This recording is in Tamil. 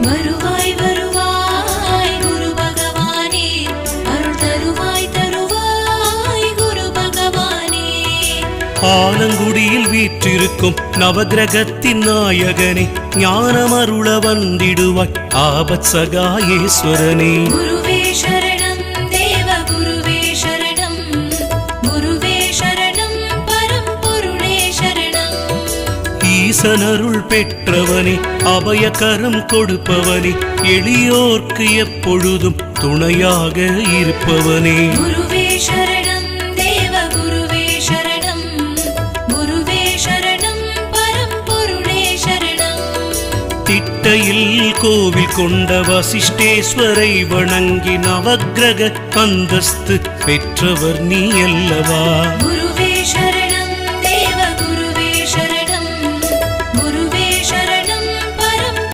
வருவாய் வருவாய் குரு பகவானே, அருள் தருவாய் தருவாய் குரு பகவானே. ஆலங்குடியில் வீற்றிருக்கும் நவகிரகத்தின் நாயகனே, ஞானமருள வந்திடுவாய் ஆபத் சகாயேஸ்வரனே. குருவே சரணம் தேவ குருவே சரணம், குருவே சரணம் பரம்பொருளே சரணம். ஈசனருள் பெற்றவனே, அபயகரம் கொடுப்பவனே, எளியோர்க்கு எப்பொழுதும் துணையாக இருப்பவனே. குருவே சரணம் தேவ குருவே சரணம், குருவே சரணம் பரம்பொருளே சரணம். திட்டையில் கோவில் கொண்ட வசிஷ்டேஸ்வரை வணங்கி நவக்கிரக அந்தஸ்து பெற்றவர் நீ அல்லவா. குருவே